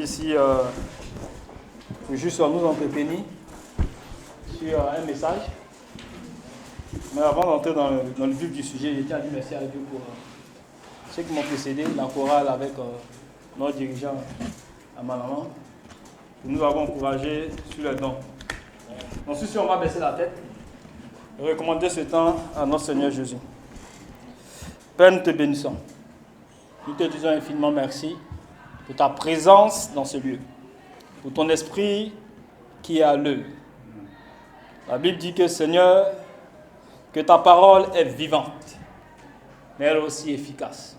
ici juste nous entretenir sur un message. Mais avant d'entrer dans le vif du sujet, je tiens à dire merci à Dieu pour ceux qui m'ont précédé, la chorale avec notre dirigeant Amalaman. Nous avons encouragé sur le don. Ensuite, si on va baisser la tête et recommander ce temps à notre Seigneur Jésus. Père, nous te bénissons. Nous te disons infiniment merci pour ta présence dans ce lieu, pour ton esprit qui est à l'œuvre. La Bible dit que, Seigneur, que ta parole est vivante, mais elle est aussi efficace.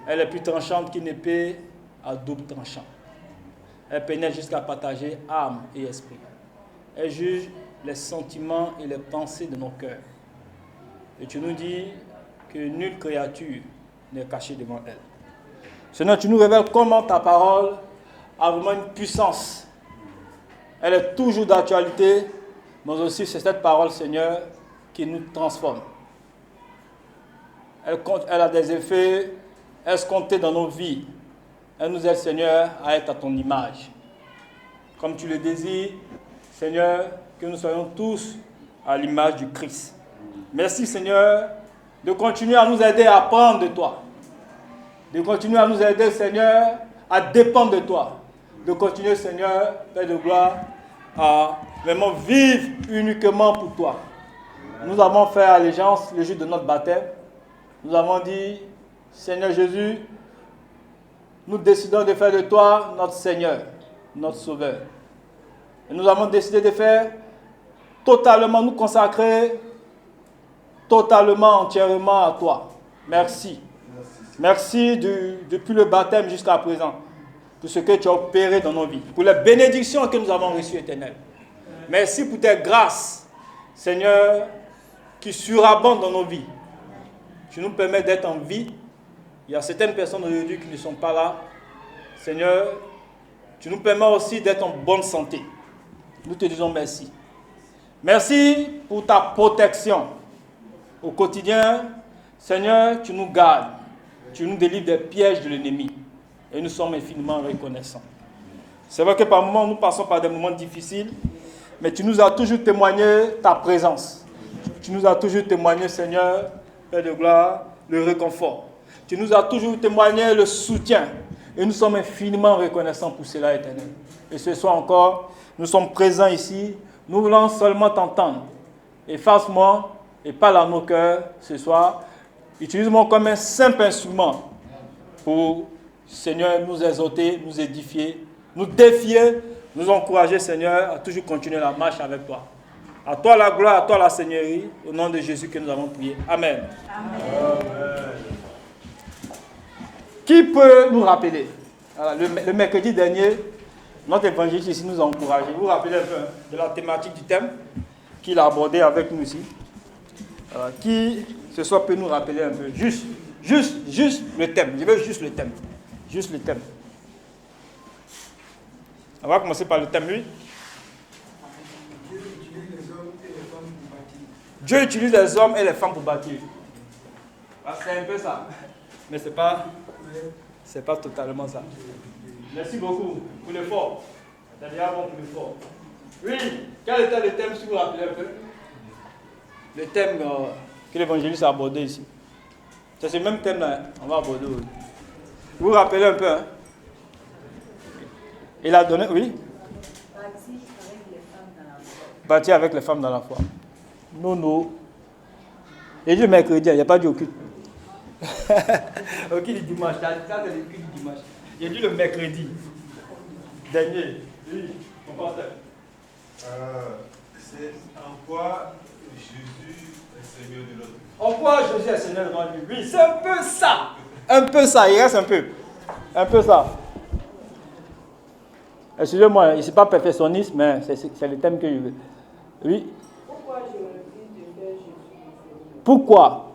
Elle est plus tranchante qu'une épée à double tranchant. Elle pénètre jusqu'à partager âme et esprit. Elle juge les sentiments et les pensées de nos cœurs. Et tu nous dis que nulle créature n'est cachée devant elle. Seigneur, tu nous révèles comment ta parole a vraiment une puissance. Elle est toujours d'actualité, mais aussi c'est cette parole, Seigneur, qui nous transforme. Elle a des effets escomptés dans nos vies. Elle nous aide, Seigneur, à être à ton image. Comme tu le désires, Seigneur, que nous soyons tous à l'image du Christ. Merci, Seigneur, de continuer à nous aider à apprendre de toi. De continuer à nous aider, Seigneur, à dépendre de toi. De continuer, Seigneur, Père de gloire, à vraiment vivre uniquement pour toi. Nous avons fait allégeance le jour de notre baptême. Nous avons dit, Seigneur Jésus, nous décidons de faire de toi notre Seigneur, notre Sauveur. Et nous avons décidé de faire totalement, nous consacrer totalement, entièrement à toi. Merci. Merci depuis le baptême jusqu'à présent, pour ce que tu as opéré dans nos vies, pour les bénédictions que nous avons reçues éternelles. Merci pour tes grâces, Seigneur, qui surabondent dans nos vies. Tu nous permets d'être en vie. Il y a certaines personnes aujourd'hui qui ne sont pas là. Seigneur, tu nous permets aussi d'être en bonne santé. Nous te disons merci. Merci pour ta protection. Au quotidien, Seigneur, tu nous gardes. Tu nous délivres des pièges de l'ennemi. Et nous sommes infiniment reconnaissants. C'est vrai que par moments, nous passons par des moments difficiles, mais tu nous as toujours témoigné ta présence. Tu nous as toujours témoigné, Seigneur, Père de gloire, le réconfort. Tu nous as toujours témoigné le soutien. Et nous sommes infiniment reconnaissants pour cela, Éternel. Et ce soir encore, nous sommes présents ici. Nous voulons seulement t'entendre. Efface-moi et parle à nos cœurs ce soir. Utilise-moi comme un simple instrument pour, Seigneur, nous exhorter, nous édifier, nous défier, nous encourager, Seigneur, à toujours continuer la marche avec toi. À toi la gloire, à toi la Seigneurie, au nom de Jésus que nous avons prié. Amen. Amen. Qui peut nous rappeler? Alors, le mercredi dernier, notre évangéliste ici nous a encouragés. Vous vous rappelez un peu de la thématique du thème qu'il a abordé avec nous ici. Qui, ce soir, peut nous rappeler un peu? Juste le thème. Je veux juste le thème. Juste le thème. On va commencer par le thème, oui. Dieu utilise les hommes et les femmes pour bâtir. C'est un peu ça. Mais ce n'est pas totalement ça. Merci beaucoup pour l'effort. C'est déjà bon pour l'effort. Oui, quel était le thème, si vous vous rappelez un peu? Le thème que l'évangéliste a abordé ici. C'est ce même thème-là, on va aborder aujourd'hui. Vous vous rappelez un peu, hein? Il a donné, oui? Bâtir avec les femmes dans la foi. Non. Et le mercredi, il n'y a pas dit au culte. Au culte du dimanche, ça c'est le culte du dimanche. Il a dit le mercredi. Dernier. Oui, on passe. C'est en quoi Jésus est Seigneur de notre vie. En quoi Jésus est Seigneur de notre vie? Oui, c'est un peu ça. Un peu ça, il reste un peu. Un peu ça. Excusez-moi, je ne suis pas perfectionniste, mais c'est le thème que je veux. Oui. Pourquoi je refuse de faire Jésus? Pourquoi?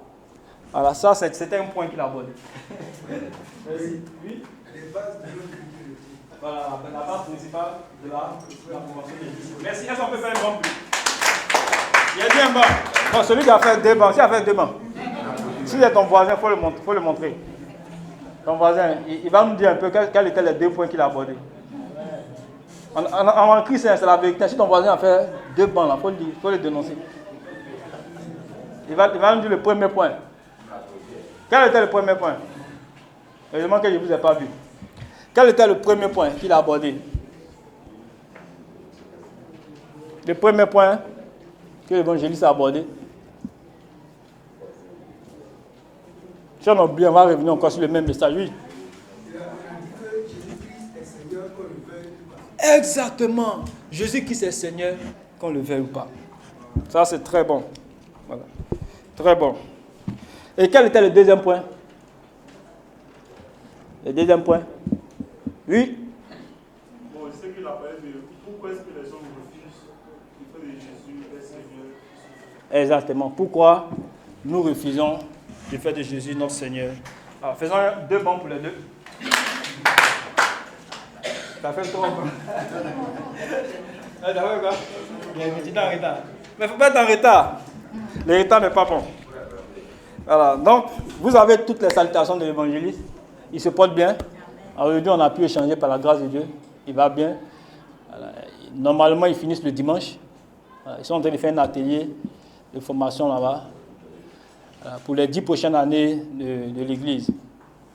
Alors ça, c'était un point qu'il a abordé. Merci. Oui. Les bases de notre culture. Voilà, la base principale de la convention des disciples. Merci. Est-ce qu'on peut faire un bon plus? Il y a bien un banc. Bon, celui qui a fait deux bancs, qui a fait deux bancs. S'il est ton voisin, il faut le montrer. Ton voisin, il va nous dire un peu quels étaient les 2 points qu'il a abordés. En Christ, c'est la vérité. Si ton voisin a fait 2 bancs, il faut le dénoncer. Il va nous dire le premier point. Quel était le premier point? Heureusement que je ne vous ai pas vu. Quel était le premier point qu'il a abordé? Le premier point que l'évangéliste a abordé. Si on oublie, on va revenir encore sur le même message. Oui. Exactement. Jésus-Christ est Seigneur, qu'on le veuille ou pas. Ça, c'est très bon. Voilà. Très bon. Et quel était le deuxième point? Le deuxième point? Oui. Bon, je sais qu'il a parlé de pourquoi est-ce que les hommes refusent le fait de Jésus est Seigneur. Exactement. Pourquoi nous refusons le fait de Jésus notre Seigneur? Alors, faisons 2 bons pour les 2. Ça fait 3 bons. D'accord, quoi? Il y a un petit en retard. Mais il ne faut pas être en retard. Le retard n'est pas bon. Voilà. Donc, vous avez toutes les salutations de l'évangéliste. Il se porte bien. Aujourd'hui, on a pu échanger par la grâce de Dieu. Il va bien. Voilà. Normalement, ils finissent le dimanche. Voilà. Ils sont en train de faire un atelier de formation là-bas. Voilà. Pour les 10 prochaines années de l'Église.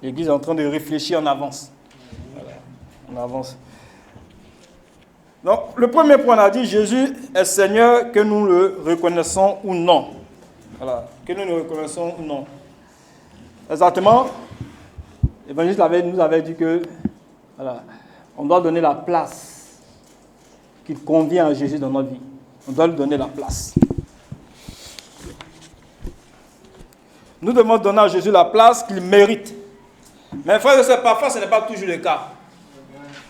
L'Église est en train de réfléchir en avance. Voilà. En avance. Donc, le premier point, on a dit Jésus est Seigneur, que nous le reconnaissons ou non. Voilà. Que nous le reconnaissons ou non. Exactement. L'évangéliste nous avait dit que voilà, on doit donner la place qu'il convient à Jésus dans notre vie. On doit lui donner la place. Nous devons donner à Jésus la place qu'il mérite. Mais frère, parfois ce n'est pas toujours le cas.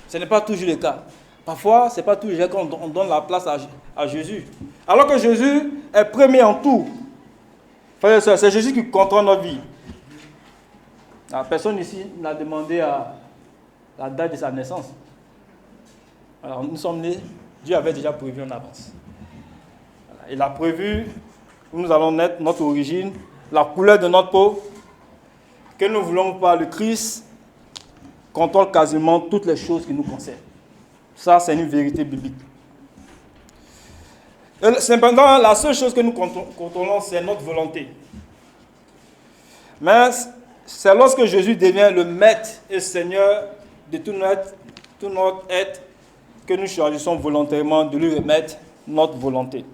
Ce n'est pas toujours le cas. Parfois, ce n'est pas toujours le cas qu'on donne la place à Jésus. Alors que Jésus est premier en tout. Frère et sœurs, c'est Jésus qui contrôle notre vie. La personne ici n'a demandé à la date de sa naissance. Alors nous sommes nés, Dieu avait déjà prévu en avance. Voilà. Il a prévu où nous allons naître, notre origine, la couleur de notre peau, que nous voulons pas, le Christ contrôle quasiment toutes les choses qui nous concernent. Ça, c'est une vérité biblique. Cependant, la seule chose que nous contrôlons, c'est notre volonté. Mais c'est lorsque Jésus devient le maître et Seigneur de tout notre être que nous choisissons volontairement de lui remettre notre volonté.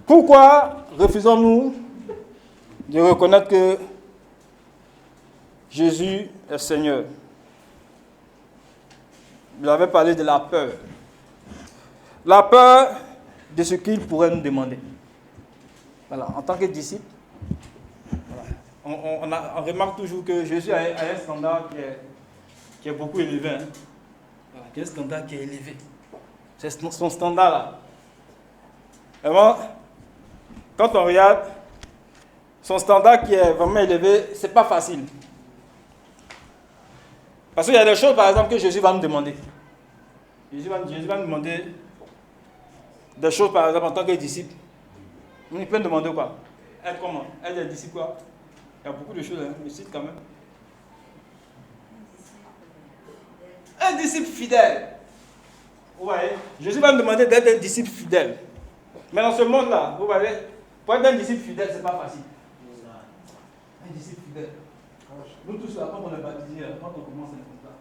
Pourquoi refusons-nous de reconnaître que Jésus est Seigneur? Vous avez parlé de la peur. La peur de ce qu'il pourrait nous demander. Voilà, en tant que disciple, voilà, on remarque toujours que Jésus a un standard qui est beaucoup élevé. Hein. Voilà, qui est un standard qui est élevé. C'est son standard là. Vraiment, quand on regarde, son standard qui est vraiment élevé, c'est pas facile. Parce qu'il y a des choses, par exemple, que Jésus va nous demander. Jésus va nous demander des choses, par exemple, en tant que disciple. Il peut nous demander quoi? Être comment? Être des disciples quoi? Il y a beaucoup de choses, hein, mais cite quand même. Un disciple fidèle. Vous voyez? Jésus va nous demander d'être un disciple fidèle. Mais dans ce monde-là, vous voyez, pour être un disciple fidèle, ce n'est pas facile. Un disciple fidèle. Nous tous là, quand on est baptisés, quand on commence un contrat,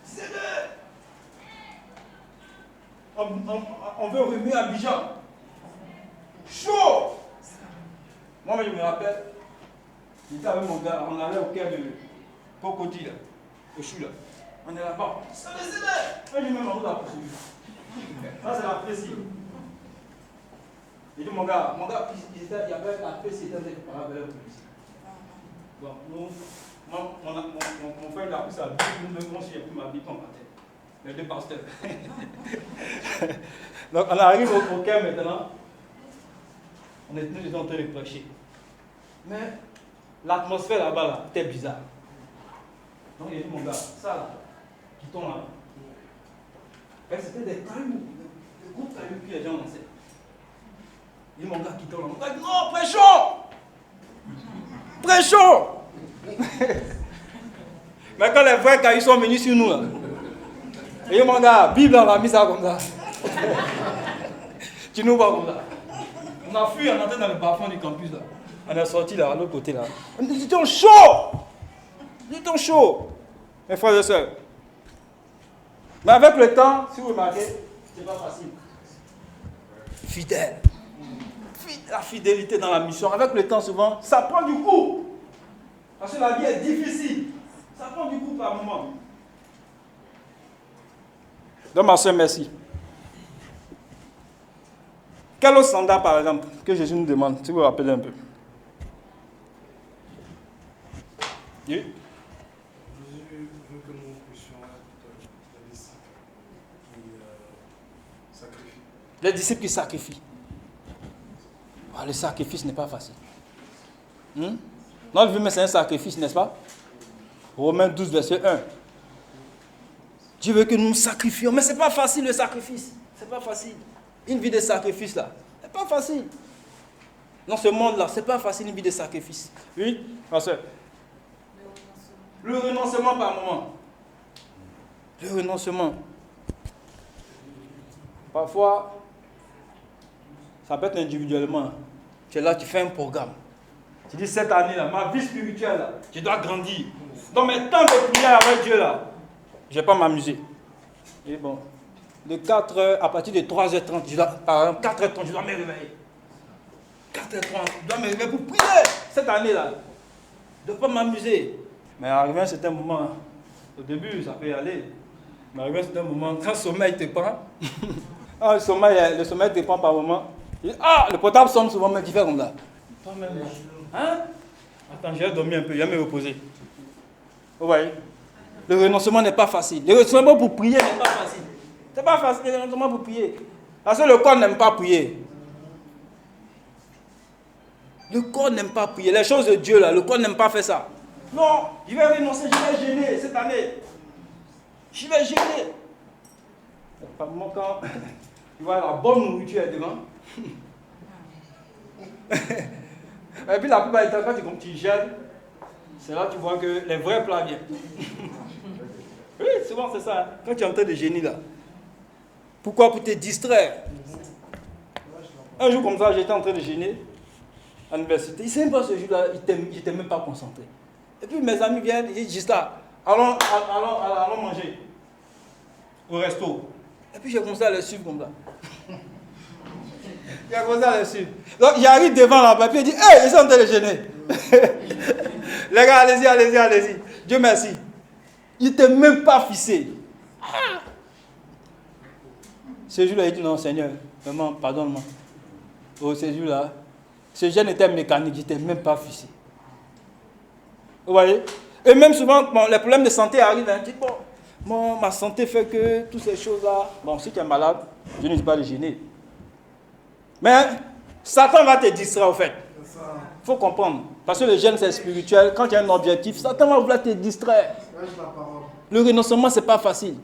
Seigneur, on veut remuer à Abidjan. Chaud! Moi, je me rappelle, j'étais avec mon gars, on allait au cœur de Cocody, là, au CHU, là. On est là-bas. Seigneur! Moi, je mets ma route à poursuivre. Ça, c'est la précise. J'ai dit, mon gars, il y avait la précise, il était par la police. Donc, mon frère, il a pris sa Bible, nous, moi, j'ai pris ma Bible, on partait. Les 2 pasteurs. Donc, on arrive au cœur maintenant. Nous étions en train de prêcher. Mais l'atmosphère là-bas, là, était bizarre. Donc, il a dit, mon gars, ça là, qui tombe là. Et c'était des cailloux, des gros cailloux que les gens lançaient. Il dit, mon gars, qui tombe là. Mon gars dit, non, prêchons! très chaud. Mais quand les vrais cailloux sont venus sur nous, là, et mon gars, Bible, on a mis ça comme ça. Tu nous vois comme ça. On a fui, on est entré dans le bas-fond du campus, là. On est sorti là, à l'autre côté, là. Nous étions chauds. Nous étions chauds. Mes frères et sœurs. Mais avec le temps, si vous remarquez, c'est pas facile. Fidèle. La fidélité dans la mission, avec le temps souvent, ça prend du coup. Parce que la vie est difficile. Ça prend du coup par moment. Donc ma soeur, merci. Quel autre standard, par exemple, que Jésus nous demande, si vous vous rappelez un peu? Oui. Jésus veut que nous puissions être des disciples qui sacrifient. Les disciples qui sacrifient. Ah, le sacrifice n'est pas facile. Notre vie, mais c'est un sacrifice, n'est-ce pas? Romains 12, verset 1. Dieu veut que nous nous sacrifions, mais ce n'est pas facile le sacrifice. C'est pas facile. Une vie de sacrifice, là, c'est pas facile. Dans ce monde-là, c'est pas facile une vie de sacrifice. Oui, ma soeur. Le renoncement par moment. Le renoncement. Parfois, ça peut être individuellement. Tu es là, tu fais un programme. Tu dis, cette année-là, ma vie spirituelle, là, je dois grandir. Dans mes temps de prière avec Dieu, là, je ne vais pas m'amuser. Et bon, de 4h, à partir de 3h30, par exemple, 4h30, je dois me réveiller. 4h30, je dois me réveiller pour prier cette année-là. Je ne dois pas m'amuser. Mais arrivé à un certain moment, au début, ça peut y aller. Mais arrivé à un certain moment, quand le sommeil te prend, le sommeil te prend par moment. Le portable sonne souvent, mais tu fais comme ça. Pas même. Hein? Attends, je vais dormir un peu, je vais me reposer. Vous voyez? Le renoncement n'est pas facile. Le renoncement pour prier n'est pas facile. C'est pas facile, le renoncement pour prier. Parce que le corps n'aime pas prier. Le corps n'aime pas prier. Les choses de Dieu, là, le corps n'aime pas faire ça. Non, je vais renoncer, je vais gêner cette année. Je vais gêner. Par moment, quand tu vois la bonne nourriture est devant. Et puis la plupart du temps, quand tu gênes, c'est là que tu vois que les vrais plats viennent. Oui, souvent c'est ça. Hein. Quand tu es en train de gêner là. Pourquoi? Pour te distraire. Un jour comme ça, j'étais en train de gêner à l'université. Il ne sait même pas ce jour-là, je n'étais même pas concentré. Et puis mes amis viennent, ils disent juste là, allons manger au resto. Et puis j'ai commencé à les suivre comme ça. Il a commencé à les suivre. Donc j'arrive devant là-bas, puis il dit, hey, ils sont en train de gêner. Les gars, allez-y. Dieu merci. Il n'était même pas fixé. Ce jour-là, il dit, non, Seigneur, vraiment, pardonne-moi. Oh, ce jour-là, ce jeune était mécanique, il n'était même pas fixé. Vous voyez? Et même souvent, les problèmes de santé arrivent. Hein, tu dis, bon, ma santé fait que toutes ces choses-là, bon, si tu es malade, je ne dis pas de gêner. Mais Satan va te distraire, au fait. Il faut comprendre. Parce que le jeûne, c'est spirituel. Quand tu as un objectif, Satan va vouloir te distraire. Le renoncement, ce n'est pas facile.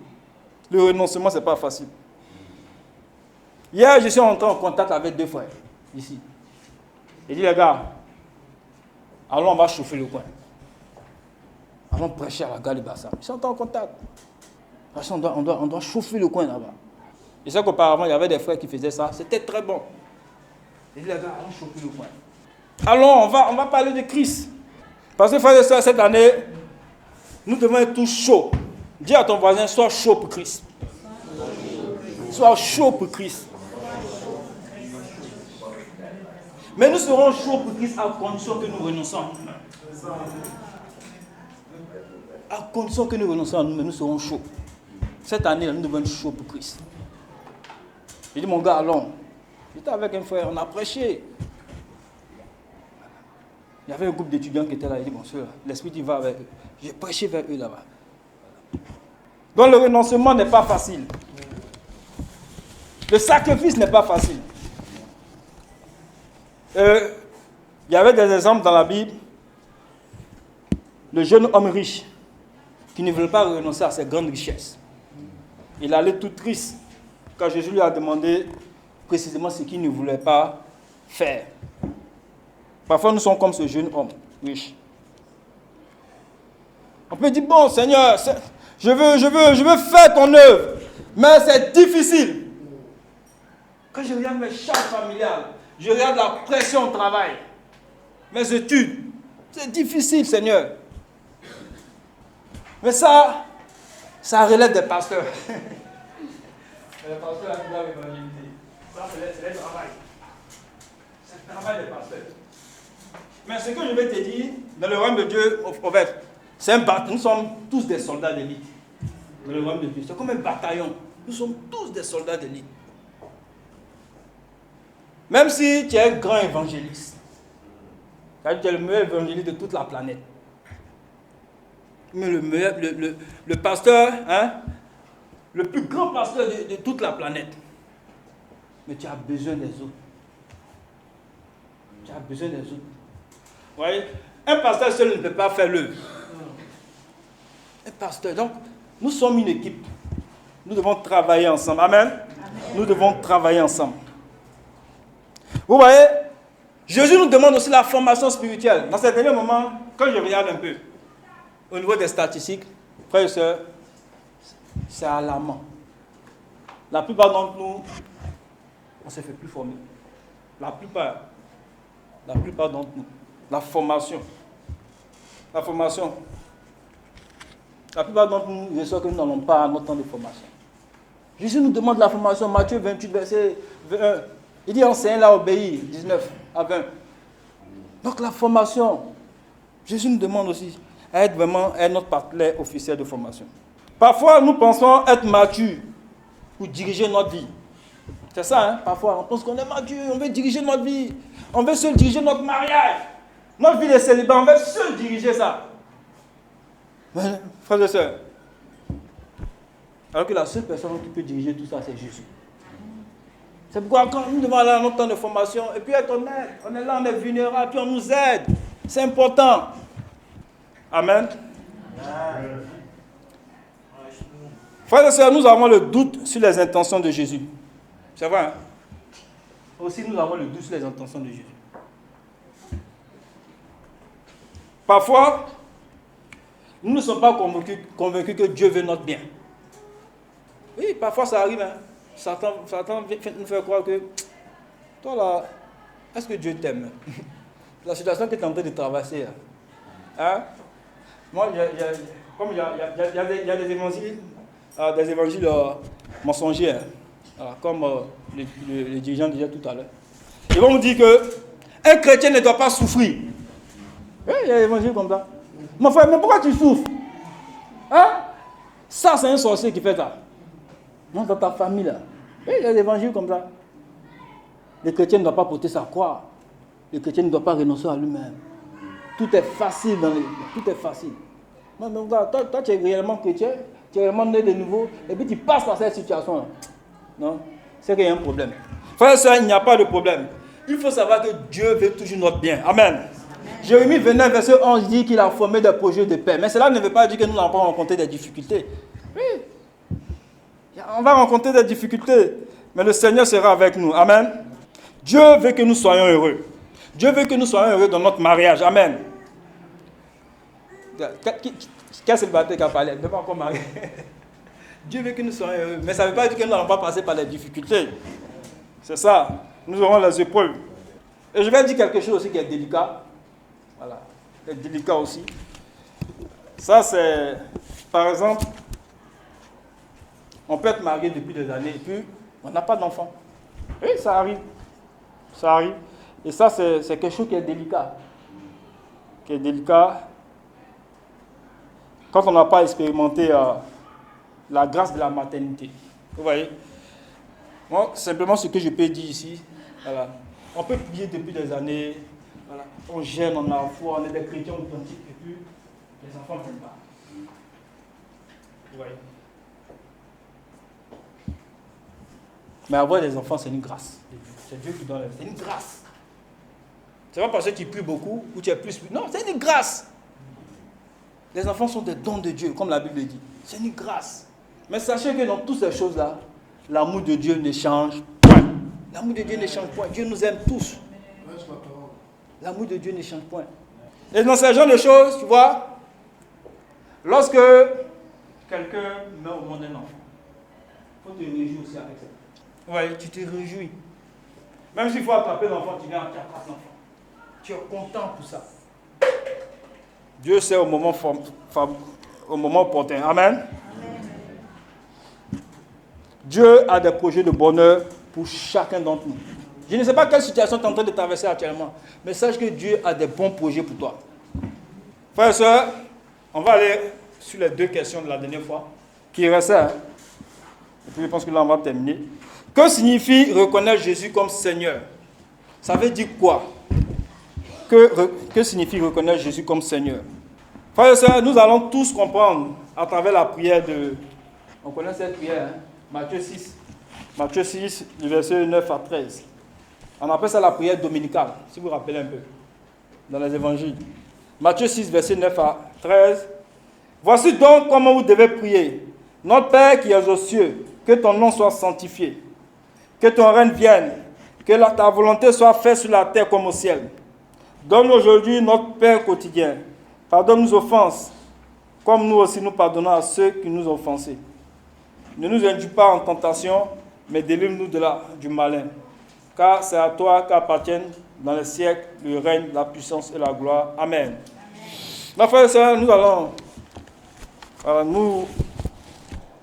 Hier, je suis entré en contact avec 2 frères, ici. J'ai dit, les gars, allons, on va chauffer le coin. Allons prêcher à la gare de Bassam. Ils sont en contact. Parce qu'on doit chauffer le coin là-bas. Et c'est qu'auparavant, il y avait des frères qui faisaient ça. C'était très bon. J'ai dit, les gars, allons chauffer le coin. Allons, on va parler de Christ. Parce que, frères et sœurs, cette année, nous devons être tous chauds. Dis à ton voisin, sois chaud pour Christ. Sois chaud pour Christ. Mais nous serons chauds pour Christ à condition que nous renonçons. À condition que nous renonçons à nous, mais nous serons chauds. Cette année, nous devons être chauds pour Christ. J'ai dit, mon gars, allons. J'étais avec un frère, on a prêché. Il y avait un groupe d'étudiants qui étaient là. Il dit, bon, l'Esprit il va avec eux. J'ai prêché vers eux là-bas. Donc le renoncement n'est pas facile. Le sacrifice n'est pas facile. Il y avait des exemples dans la Bible. Le jeune homme riche qui ne voulait pas renoncer à ses grandes richesses. Il allait tout triste quand Jésus lui a demandé précisément ce qu'il ne voulait pas faire. Parfois, nous sommes comme ce jeune homme. Oui. On peut dire, bon Seigneur, je veux faire ton œuvre, mais c'est difficile. Quand je regarde mes charges familiales, je regarde la pression au travail, mes études, c'est difficile, Seigneur. Mais ça relève des pasteurs. Les pasteurs qui doivent évangéliser. Ça, c'est le travail. C'est le travail des pasteurs. Mais ce que je vais te dire, dans le royaume de Dieu, au prophète, nous sommes tous des soldats d'élite. Dans le royaume de Dieu, c'est comme un bataillon. Nous sommes tous des soldats d'élite. Même si tu es un grand évangéliste, tu es le meilleur évangéliste de toute la planète. Mais le pasteur, hein, le plus grand pasteur de toute la planète. Mais tu as besoin des autres. Tu as besoin des autres. Vous voyez, un pasteur seul ne peut pas faire l'œuvre. Un pasteur. Donc, nous sommes une équipe. Nous devons travailler ensemble. Amen. Nous devons travailler ensemble. Vous voyez, Jésus nous demande aussi la formation spirituelle. Dans ces derniers moments, quand je regarde un peu, au niveau des statistiques, frères et sœurs, c'est alarmant. La plupart d'entre nous, on ne se fait plus former. La plupart d'entre nous. La formation. La plupart d'entre nous, je sais que nous n'allons pas à notre temps de formation. Jésus nous demande la formation, Matthieu 28, verset 21. Il dit enseigne là, obéir, 19 à 20. Donc la formation, Jésus nous demande aussi à être vraiment notre partenaire officiel de formation. Parfois, nous pensons être matures pour diriger notre vie. C'est ça, hein? Parfois, on pense qu'on est mature, on veut diriger notre vie. On veut seul diriger notre mariage. Notre vie de célibat, on veut seul diriger ça. Mais, frères et sœurs, alors que la seule personne qui peut diriger tout ça, c'est Jésus. C'est pourquoi quand nous devons aller à notre temps de formation, et puis être honnête, on est là, on est vulnérable, puis on nous aide. C'est important. Amen. Frères et sœurs, nous avons le doute sur les intentions de Jésus. C'est vrai, hein? Aussi, nous avons le doute sur les intentions de Jésus. Parfois, nous ne sommes pas convaincus que Dieu veut notre bien. Oui, parfois ça arrive. Hein? Satan nous fait croire que toi là, est-ce que Dieu t'aime? La situation que tu es en train de traverser. Là. Hein? Moi, comme il y a des évangiles mensongers, hein? Alors, comme le dirigeant disait tout à l'heure. Ils vont nous dire qu'un chrétien ne doit pas souffrir. Oui, il y a des évangiles comme ça. Mon frère, mais pourquoi tu souffres? Hein? Ça, c'est un sorcier qui fait ça. Non, dans ta famille, là. Oui, il y a des évangiles comme ça. Le chrétien ne doit pas porter sa croix. Le chrétien ne doit pas renoncer à lui-même. Tout est facile tout est facile. Non, mais regarde, toi, tu es réellement chrétien, tu es réellement né de nouveau, et puis tu passes par cette situation-là. Non, c'est qu'il y a un problème. Frère et sœur, il n'y a pas de problème. Il faut savoir que Dieu veut toujours notre bien. Amen. Jérémie 29, verset 11 dit qu'il a formé des projets de paix. Mais cela ne veut pas dire que nous n'allons pas rencontrer des difficultés. Oui. On va rencontrer des difficultés. Mais le Seigneur sera avec nous. Amen. Dieu veut que nous soyons heureux. Dieu veut que nous soyons heureux dans notre mariage. Amen. Quel célibataire qui a parlé? Ne pas encore marié. Dieu veut que nous soyons heureux. Mais ça ne veut pas dire que nous n'allons pas passer par les difficultés. C'est ça. Nous aurons les épreuves. Et je vais dire quelque chose aussi qui est délicat. Voilà. C'est délicat aussi. Ça, c'est, par exemple, on peut être marié depuis des années et puis on n'a pas d'enfant. Oui, ça arrive. Ça arrive. Et ça, c'est quelque chose qui est délicat. Qui est délicat quand on n'a pas expérimenté la grâce de la maternité. Vous voyez? Moi, simplement ce que je peux dire ici, voilà. On peut prier depuis des années, voilà. On gêne, on a la foi, on est des chrétiens authentiques, et puis les enfants ne viennent pas. Vous voyez? Mais avoir des enfants, c'est une grâce. C'est Dieu qui donne la vie. C'est une grâce. C'est pas parce que tu pries beaucoup ou tu es plus. Non, c'est une grâce. Les enfants sont des dons de Dieu, comme la Bible dit. C'est une grâce. Mais sachez que dans toutes ces choses-là, l'amour de Dieu ne change point. L'amour de Dieu ne change point. Dieu nous aime tous. L'amour de Dieu ne change point. Et dans ce genre de choses, tu vois, lorsque quelqu'un met au monde un enfant, il faut te réjouir aussi avec ça. Oui, tu te réjouis. Même s'il faut attraper l'enfant, tu viens, tu attrapes l'enfant. Tu es content pour ça. Dieu sait au moment opportun. Amen. Dieu a des projets de bonheur pour chacun d'entre nous. Je ne sais pas quelle situation tu es en train de traverser actuellement, mais sache que Dieu a des bons projets pour toi. Frères et sœurs, on va aller sur les 2 questions de la dernière fois, qui restaient. Hein? Et puis je pense que là on va terminer. Que signifie reconnaître Jésus comme Seigneur? Ça veut dire quoi? Que signifie reconnaître Jésus comme Seigneur? Frères et sœurs, nous allons tous comprendre à travers la prière de... On connaît cette prière, hein? Matthieu 6. Matthieu 6, du verset 9 à 13. On appelle ça la prière dominicale, si vous vous rappelez un peu, dans les évangiles. Matthieu 6, verset 9 à 13. Voici donc comment vous devez prier. Notre Père qui es aux cieux, que ton nom soit sanctifié, que ton règne vienne, que ta volonté soit faite sur la terre comme au ciel. Donne-nous aujourd'hui notre pain quotidien. Pardonne nos offenses, comme nous aussi nous pardonnons à ceux qui nous ont offensés. Ne nous induis pas en tentation, mais délivre-nous du malin. Car c'est à toi qu'appartiennent dans les siècles le règne, la puissance et la gloire. Amen. Mes frères et sœurs, nous allons nous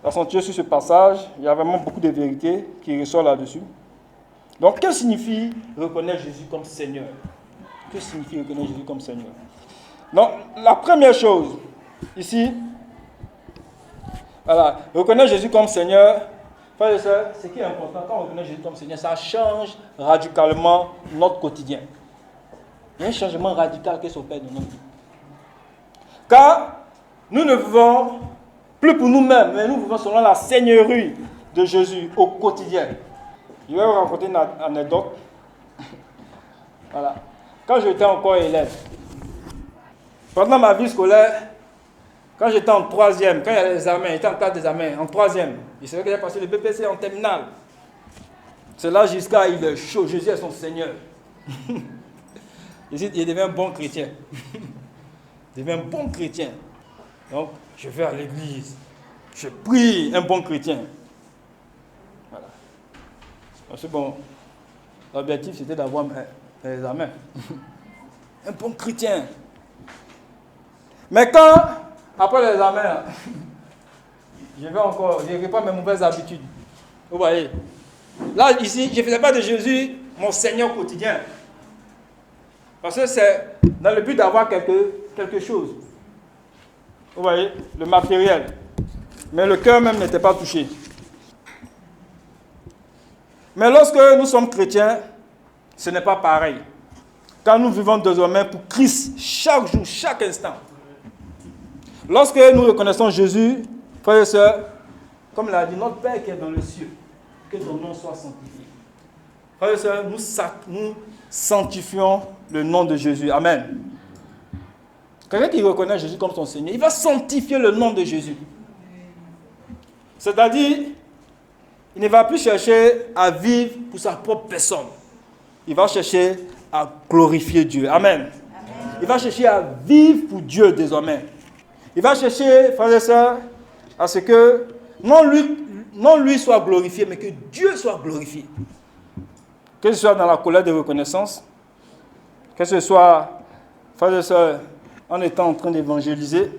accentuer sur ce passage. Il y a vraiment beaucoup de vérités qui ressortent là-dessus. Donc, que signifie reconnaître Jésus comme Seigneur? Que signifie reconnaître Jésus comme Seigneur? Donc, la première chose, ici, voilà, reconnaître Jésus comme Seigneur, frères et sœurs, ce qui est important, quand on reconnaît Jésus comme Seigneur, ça change radicalement notre quotidien. Il y a un changement radical qui s'opère dans notre vie. Car nous ne vivons plus pour nous-mêmes, mais nous vivons selon la seigneurie de Jésus au quotidien. Je vais vous raconter une anecdote. Voilà. Quand j'étais encore élève, pendant ma vie scolaire, quand j'étais en 3e, quand il y a les examens, j'étais en classe d'examen, en 3e, je savais que j'ai passé le BPC en terminale. C'est là jusqu'à il est chaud, Jésus est son Seigneur. Il devient un bon chrétien. Il devient un bon chrétien. Donc, je vais à l'église. Je prie, un bon chrétien. Voilà. C'est bon. L'objectif, c'était d'avoir un examen. Un bon chrétien. Mais quand, après l'examen, je reprends mes mauvaises habitudes. Vous voyez. Là, ici, je ne faisais pas de Jésus mon Seigneur quotidien. Parce que c'est dans le but d'avoir quelque chose. Vous voyez, le matériel. Mais le cœur même n'était pas touché. Mais lorsque nous sommes chrétiens, ce n'est pas pareil. Car nous vivons désormais pour Christ chaque jour, chaque instant. Lorsque nous reconnaissons Jésus, frères et sœurs, comme il a dit, notre Père qui est dans le ciel, que ton nom soit sanctifié. Frères et sœurs, nous sanctifions le nom de Jésus. Amen. Quelqu'un qui reconnaît Jésus comme son Seigneur, il va sanctifier le nom de Jésus. C'est-à-dire, il ne va plus chercher à vivre pour sa propre personne. Il va chercher à glorifier Dieu. Amen. Il va chercher à vivre pour Dieu désormais. Il va chercher, frères et sœurs, à ce que non lui soit glorifié, mais que Dieu soit glorifié. Que ce soit dans la colère de reconnaissance, que ce soit, frères et sœurs, en étant en train d'évangéliser,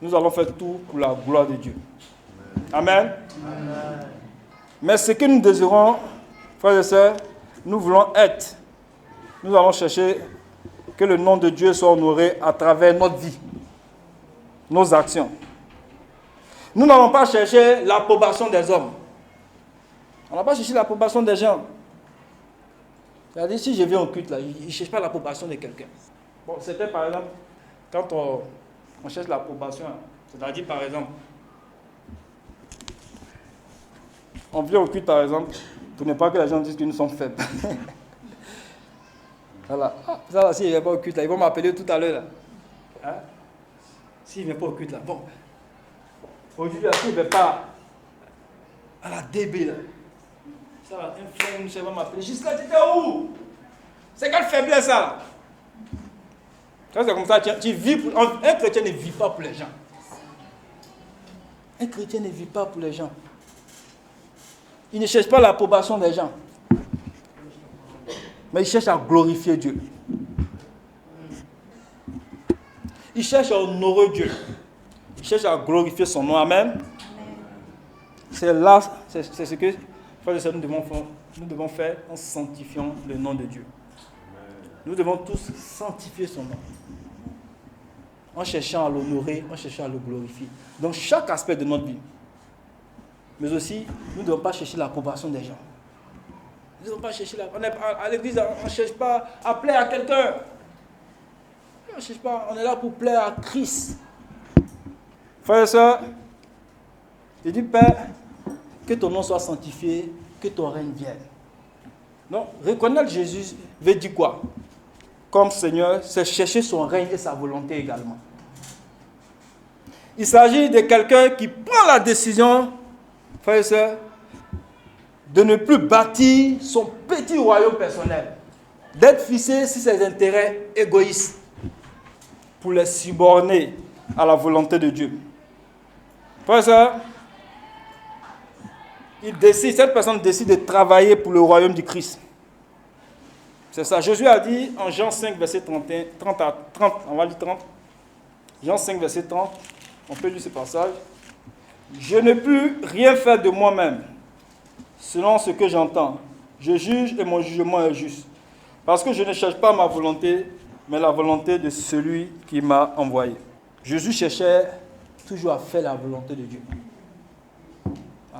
nous allons faire tout pour la gloire de Dieu. Amen. Amen. Mais ce que nous désirons, frères et sœurs, nous voulons être. Nous allons chercher que le nom de Dieu soit honoré à travers notre vie, nos actions. Nous n'allons pas chercher l'approbation des hommes. On n'a pas cherché l'approbation des gens. C'est-à-dire, si je viens au culte, là, je ne cherche pas l'approbation de quelqu'un. Bon, c'était par exemple, quand on cherche l'approbation, c'est-à-dire par exemple, on vient au culte par exemple, pour ne pas que les gens disent que nous sommes faibles. Voilà. Ah, ça là, s'il ne vient pas au culte, là, ils vont m'appeler tout à l'heure. Hein? S'il ne vient pas au culte, là, bon. Aujourd'hui, là, s'il ne vient pas à la DB, là, ça là, un frère, une sœur va m'appeler. Jusqu'à tu étais où? C'est quelle faiblesse, ça là? Ça, c'est comme ça, tu vis pour... Un chrétien ne vit pas pour les gens. Un chrétien ne vit pas pour les gens. Il ne cherche pas l'approbation des gens. Mais il cherche à glorifier Dieu. Il cherche à honorer Dieu. Il cherche à glorifier son nom. Amen. C'est là, c'est ce que nous devons faire en sanctifiant le nom de Dieu. Nous devons tous sanctifier son nom. En cherchant à l'honorer, en cherchant à le glorifier. Dans chaque aspect de notre vie. Mais aussi, nous ne devons pas chercher l'approbation des gens. Nous ne devons pas chercher à l'église, on ne cherche pas à plaire à quelqu'un. On ne cherche pas, on est là pour plaire à Christ. Frères et sœurs, je dis, Père, que ton nom soit sanctifié, que ton règne vienne. Donc, reconnaître Jésus veut dire quoi? Comme Seigneur, c'est chercher son règne et sa volonté également. Il s'agit de quelqu'un qui prend la décision, frères et sœurs, de ne plus bâtir son petit royaume personnel, d'être fixé sur ses intérêts égoïstes pour les subordonner à la volonté de Dieu. Frères et sœurs, cette personne décide de travailler pour le royaume du Christ. C'est ça. Jésus a dit en Jean 5, verset 30, on va lire 30. Jean 5, verset 30. On peut lire ce passage. Je ne peux rien faire de moi-même, selon ce que j'entends. Je juge et mon jugement est juste. Parce que je ne cherche pas ma volonté, mais la volonté de celui qui m'a envoyé. Jésus cherchait toujours à faire la volonté de Dieu.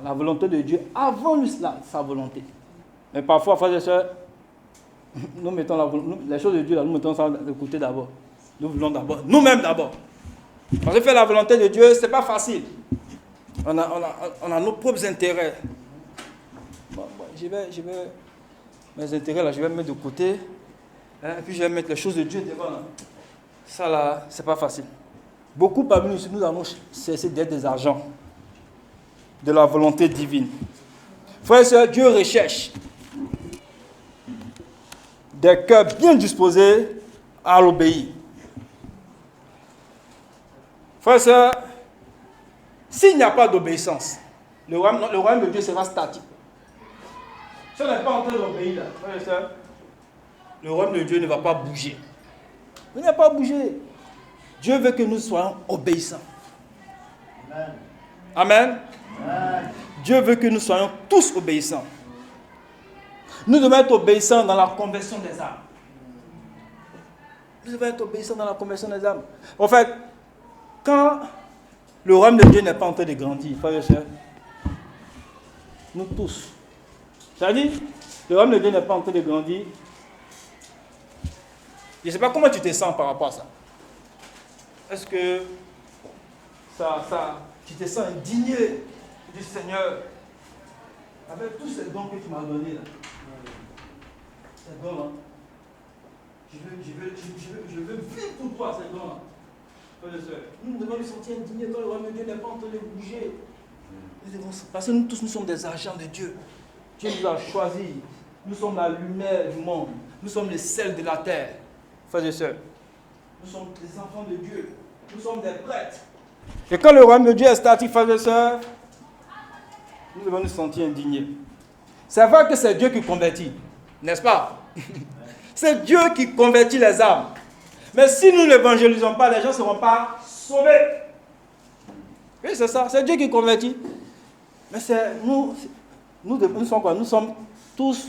La volonté de Dieu avant sa volonté. Mais parfois, frères et sœurs, nous mettons les choses de Dieu, là, nous mettons ça de côté d'abord. Nous voulons d'abord, nous-mêmes d'abord. Parce que faire la volonté de Dieu, ce n'est pas facile. On a nos propres intérêts. Je vais mes intérêts là, je vais mettre de côté. Et puis je vais mettre les choses de Dieu devant. Là. Ça là, c'est pas facile. Beaucoup parmi nous allons cesser d'être des agents de la volonté divine. Frères et sœurs, Dieu recherche des cœurs bien disposés à l'obéir. Frères et sœurs, s'il n'y a pas d'obéissance, le royaume de Dieu sera statique. Si on n'est pas en train d'obéir, frères et sœurs, le royaume de Dieu ne va pas bouger. Il ne va pas bouger. Dieu veut que nous soyons obéissants. Amen. Amen. Amen. Dieu veut que nous soyons tous obéissants. Nous devons être obéissants dans la conversion des âmes. Nous devons être obéissants dans la conversion des âmes. En fait, quand le royaume de Dieu n'est pas en train de grandir, frères et sœurs, nous tous, c'est-à-dire, le royaume de Dieu n'est pas en train de grandir. Je ne sais pas comment tu te sens par rapport à ça. Est-ce que tu te sens indigné du Seigneur avec tous ces dons que tu m'as donnés là? Ces dons-là. Je veux vivre pour toi ces dons-là. Nous devons nous sentir indignés quand le royaume de Dieu n'est pas en train de bouger. Parce que nous tous, nous sommes des agents de Dieu. Dieu nous a choisis. Nous sommes la lumière du monde. Nous sommes les sels de la terre. Frères et sœurs, nous sommes des enfants de Dieu. Nous sommes des prêtres. Et quand le royaume de Dieu est statique, frères et sœurs, nous devons nous sentir indignés. C'est vrai que c'est Dieu qui convertit, n'est-ce pas? C'est Dieu qui convertit les âmes. Mais si nous n'évangélisons pas, les gens ne seront pas sauvés. Oui, c'est ça, c'est Dieu qui convertit. Mais c'est nous sommes quoi? Nous sommes tous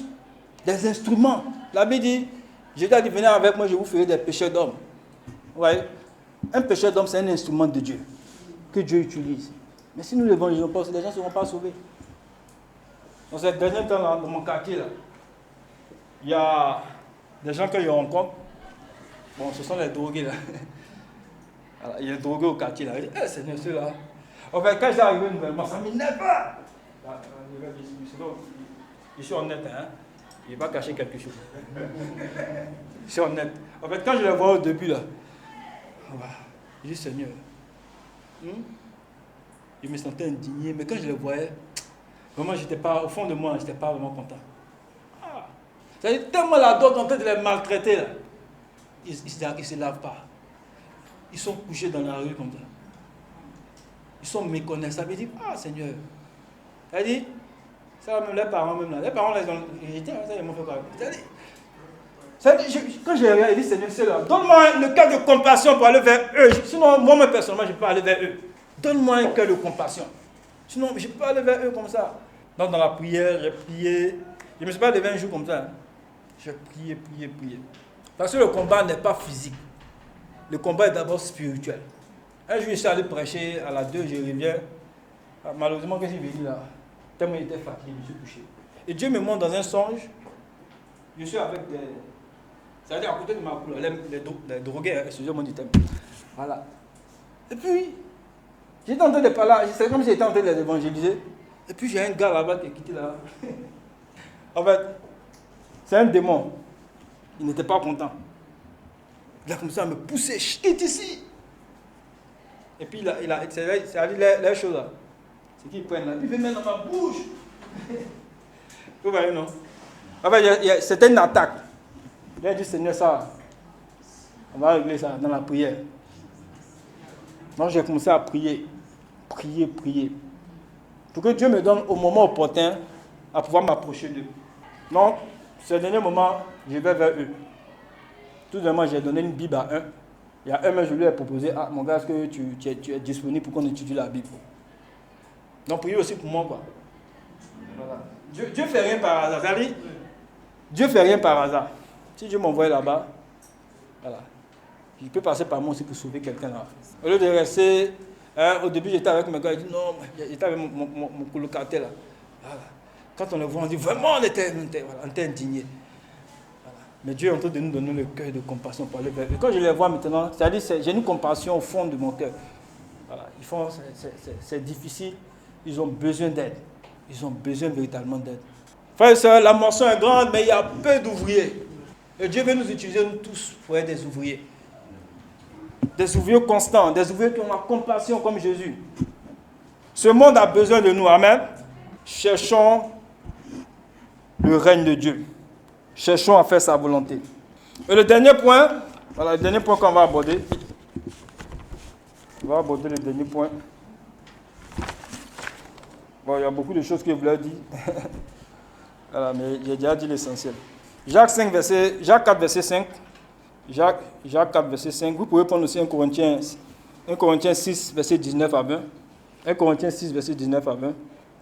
des instruments. La Bible dit, Jésus a dit, venez avec moi, je vous ferai des pécheurs d'hommes. Vous voyez? Un pécheur d'homme, c'est un instrument de Dieu, que Dieu utilise. Mais si nous ne l'évangélisons pas, les gens ne seront pas sauvés. Dans ces derniers temps, là, dans mon quartier, là, il y a des gens que je rencontre. Bon, ce sont les drogués, là. Alors, il y a des drogués au quartier, là. Je dis, Seigneur, ceux-là. En fait, quand j'ai arrivé nouvellement, ça m'énerve pas. Je suis honnête, hein. Je ne vais pas cacher quelque chose. Je suis honnête. En fait, quand je les vois au début, là, je dis, Seigneur, je me sentais indigné, mais quand je les voyais, vraiment, au fond de moi, je n'étais pas vraiment content. C'est-à-dire, tellement la drogue en train de les maltraiter, là. ils ne se lavent pas. Ils sont couchés dans la rue comme ça. Ils sont méconnaissables. Ils disent, ah Seigneur. Elle dit, ça même les parents même là. Les parents là, ils ont hérité, ça ils m'ont fait pas. Quand j'ai regardé, il dit, Seigneur, c'est là. Donne-moi le cœur de compassion pour aller vers eux. Sinon, moi personnellement, je ne peux pas aller vers eux. Donne-moi un cœur de compassion. Sinon, je ne peux pas aller vers eux comme ça. Donc dans la prière, j'ai prié. Je ne me suis pas levé un jour comme ça. J'ai prié. Parce que le combat n'est pas physique. Le combat est d'abord spirituel. Un jour, je suis allé prêcher à la 2, je reviens. Malheureusement, qu'est-ce qu'il veut dire là? Tellement il était fatigué, je me suis couché. Et Dieu me montre dans un songe. Je suis avec des. C'est-à-dire à côté de ma couleur, les drogués, excusez-moi du thème. Voilà. Et puis, j'étais en train de parler, c'est comme si j'étais en train de les évangéliser. Et puis, j'ai un gars là-bas qui est quitté là. En fait, c'est un démon. Il n'était pas content. Il a commencé à me pousser, quitte ici. Et puis, c'est les choses là. C'est qu'ils prennent là. Puis, il veut mettre dans ma bouche. Vous voyez, non? En fait, c'était une attaque. Il a dit, Seigneur, ça, on va régler ça dans la prière. Donc, j'ai commencé à prier. Pour que Dieu me donne au moment opportun à pouvoir m'approcher d'eux. Donc, ce dernier moment, je vais vers eux. Tout d'un moment, j'ai donné une Bible à un. Il y a un mois, je lui ai proposé, ah mon gars, est-ce que tu es disponible pour qu'on étudie la Bible? Donc, priez aussi pour moi, quoi. Voilà. Dieu fait rien par hasard. Ça dit, Dieu fait rien par hasard. Si Dieu m'envoie là-bas, voilà. Il peut passer par moi aussi pour sauver quelqu'un là. Au lieu de rester, au début j'étais avec mes gars, il dit non, j'étais avec mon colocataire là. Voilà. Quand on le voit, on dit vraiment on était indignés. Voilà. Mais Dieu est en train de nous donner le cœur de compassion pour aller vers eux. Quand je les vois maintenant, c'est-à-dire j'ai une compassion au fond de mon cœur. Voilà. C'est difficile, ils ont besoin d'aide. Ils ont besoin véritablement d'aide. Frères et sœurs, la moisson est grande, mais il y a peu d'ouvriers. Et Dieu veut nous utiliser, nous tous, pour être des ouvriers. Des ouvriers constants, des ouvriers qui ont la compassion comme Jésus. Ce monde a besoin de nous, amen. Cherchons le règne de Dieu. Cherchons à faire sa volonté. Et le dernier point, voilà le dernier point qu'on va aborder. On va aborder le dernier point. Bon, il y a beaucoup de choses que je voulais dire. Voilà, mais j'ai déjà dit l'essentiel. Jacques 4, verset 5. Jacques 4, verset 5. Vous pouvez prendre aussi 1 Corinthiens 6, verset 19 à 20. 1 Corinthiens 6, verset 19 à 20.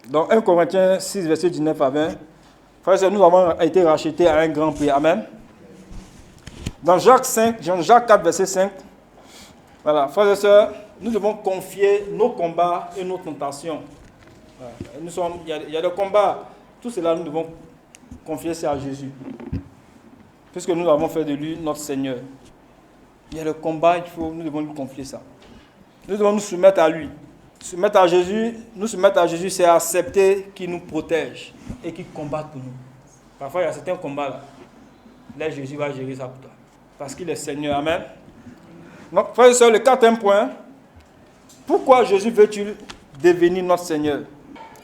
Donc 1 Corinthiens 6, verset 19 à 20. Frères, nous avons été rachetés à un grand prix. Amen. Dans Jacques 4, verset 5. Voilà, frères et sœurs, nous devons confier nos combats et nos tentations. Voilà. Il y a des combats. Tout cela, nous devons confier ça à Jésus. Puisque nous avons fait de lui notre Seigneur. Il y a le combat, nous devons lui confier ça. Nous devons nous soumettre à lui. Nous soumettre à Jésus, c'est accepter qu'il nous protège et qu'il combatte pour nous. Parfois, il y a certains combats là. Là, Jésus va gérer ça pour toi. Parce qu'il est Seigneur. Amen. Donc, frères et sœurs, le quatrième point. Pourquoi Jésus veut-il devenir notre Seigneur?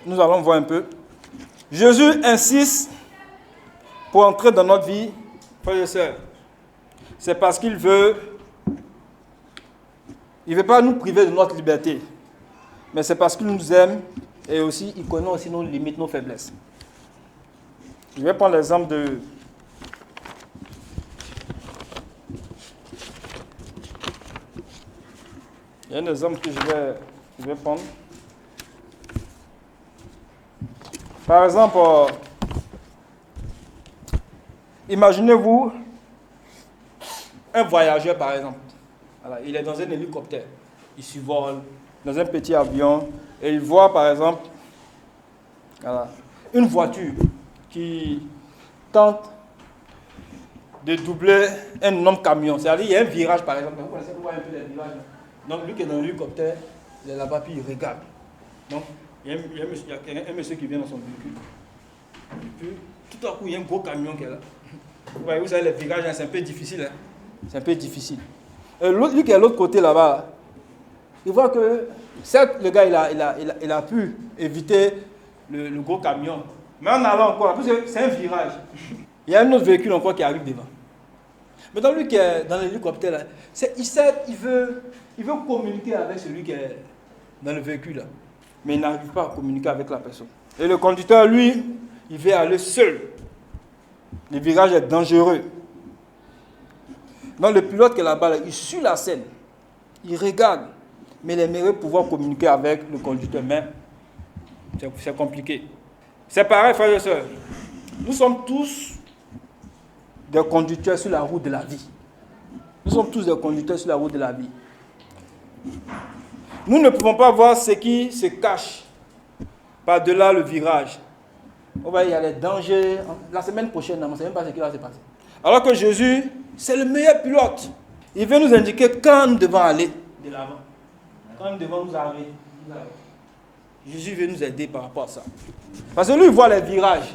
Nous allons voir un peu. Jésus insiste pour entrer dans notre vie, frères et sœurs. C'est parce qu'il veut. Il ne veut pas nous priver de notre liberté. Mais c'est parce qu'il nous aime et aussi il connaît aussi nos limites, nos faiblesses. Je vais prendre l'exemple de. Il y a un exemple que je vais prendre. Par exemple, imaginez-vous un voyageur, par exemple. Voilà, il est dans un hélicoptère. Il survole dans un petit avion et il voit, par exemple, voilà, une voiture qui tente de doubler un énorme camion. C'est-à-dire, il y a un virage, par exemple. Vous connaissez un peu les virages. Donc, lui qui est dans l'hélicoptère, il est là-bas, puis il regarde. Donc, il y a un monsieur qui vient dans son véhicule. Et puis, tout à coup, il y a un gros camion qui est là. Vous voyez, vous savez, les virages, c'est un peu difficile. Hein? C'est un peu difficile. Et lui qui est à l'autre côté là-bas, il voit que, certes, le gars, il a pu éviter le gros camion. Mais en allant encore, parce que c'est un virage. Il y a un autre véhicule encore qui arrive devant. Maintenant, lui qui est dans l'hélicoptère, là, il veut communiquer avec celui qui est dans le véhicule, là. Mais il n'arrive pas à communiquer avec la personne. Et le conducteur, lui, il veut aller seul. Le virage est dangereux. Donc le pilote qui est là-bas, là, il suit la scène. Il regarde. Mais il aimerait pouvoir communiquer avec le conducteur. Mais c'est compliqué. C'est pareil, frères et sœurs. Nous sommes tous des conducteurs sur la route de la vie. Nous sommes tous des conducteurs sur la route de la vie. Nous ne pouvons pas voir ce qui se cache par-delà le virage. On va, il y a les dangers. La semaine prochaine, on ne sait même pas ce qui va se passer. Alors que Jésus, c'est le meilleur pilote. Il veut nous indiquer quand nous devons aller de l'avant. Quand nous devons nous arrêter. Jésus veut nous aider par rapport à ça. Parce que lui, il voit les virages.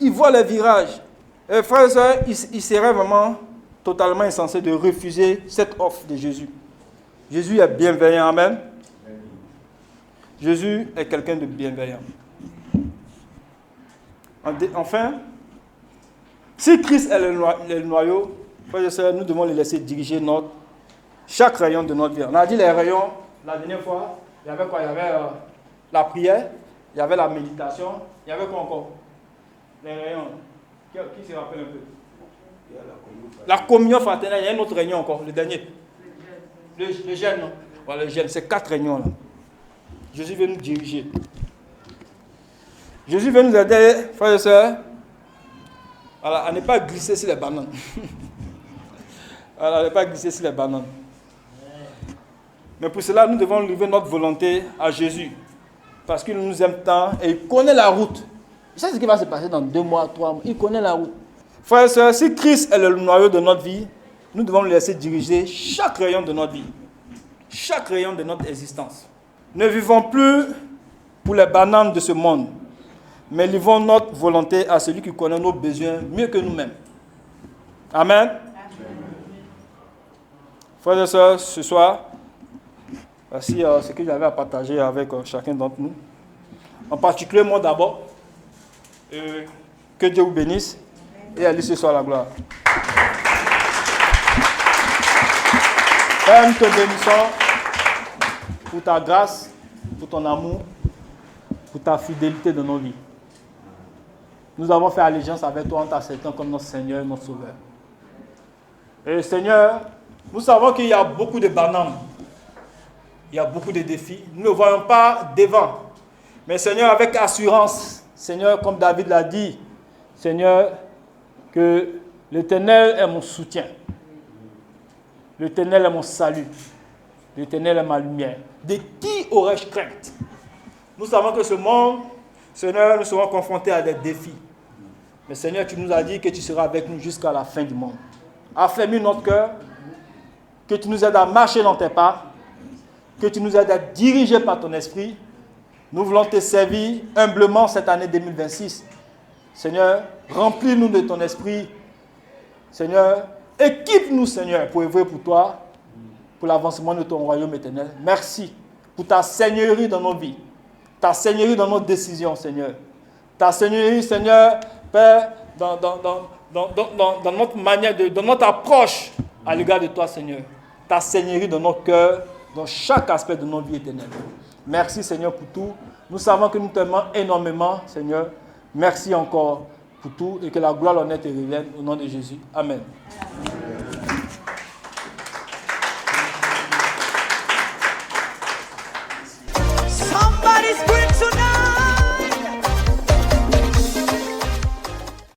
Il voit les virages. Et frère et soeur, il serait vraiment totalement insensé de refuser cette offre de Jésus. Jésus est bienveillant, amen. Jésus est quelqu'un de bienveillant. Enfin, si Christ est le noyau, frères et sœurs, nous devons le laisser diriger chaque rayon de notre vie. On a dit les rayons, la dernière fois, il y avait quoi? Il y avait la prière, il y avait la méditation, il y avait quoi encore? Les rayons. Qui se rappelle un peu? La communion fraternelle, il y a un autre rayon encore, le dernier. Le jeûne, non? Voilà, le jeûne, c'est 4 réunions là. Jésus veut nous diriger. Jésus veut nous aider, frères et sœurs, à ne pas glisser sur les bananes. À ne pas glisser sur les bananes. Mais pour cela, nous devons livrer notre volonté à Jésus. Parce qu'il nous aime tant et il connaît la route. Il sait ce qui va se passer dans 2 mois, 3 mois. Il connaît la route. Frères et sœurs, si Christ est le noyau de notre vie, nous devons le laisser diriger chaque rayon de notre vie. Chaque rayon de notre existence. Ne vivons plus pour les bananes de ce monde, mais livrons notre volonté à celui qui connaît nos besoins mieux que nous-mêmes. Amen. Frères et sœurs, ce soir, voici ce que j'avais à partager avec chacun d'entre nous. En particulier moi d'abord. Que Dieu vous bénisse et à lui ce soit la gloire. Père, nous te bénissons pour ta grâce, pour ton amour, pour ta fidélité dans nos vies. Nous avons fait allégeance avec toi en t'acceptant comme notre Seigneur et notre Sauveur. Et Seigneur, nous savons qu'il y a beaucoup de bananes, il y a beaucoup de défis. Nous ne voyons pas devant. Mais Seigneur, avec assurance, Seigneur, comme David l'a dit, Seigneur, que l'Éternel est mon soutien. L'Éternel est mon salut. L'Éternel est ma lumière. De qui aurais-je crainte? Nous savons que ce monde, Seigneur, nous serons confrontés à des défis. Mais Seigneur, tu nous as dit que tu seras avec nous jusqu'à la fin du monde. Affermis notre cœur, que tu nous aides à marcher dans tes pas, que tu nous aides à diriger par ton esprit. Nous voulons te servir humblement cette année 2026. Seigneur, remplis-nous de ton esprit. Seigneur, équipe-nous, Seigneur, pour œuvrer pour toi, pour l'avancement de ton royaume éternel. Merci pour ta seigneurie dans nos vies, ta seigneurie dans nos décisions, Seigneur. Ta seigneurie, Seigneur, Père, dans notre manière, dans notre approche à l'égard de toi, Seigneur. Ta seigneurie dans nos cœurs, dans chaque aspect de notre vie éternelle. Merci, Seigneur, pour tout. Nous savons que nous t'aimons énormément, Seigneur. Merci encore pour tout et que la gloire, l'honneur te revienne au nom de Jésus. Amen. Somebody scream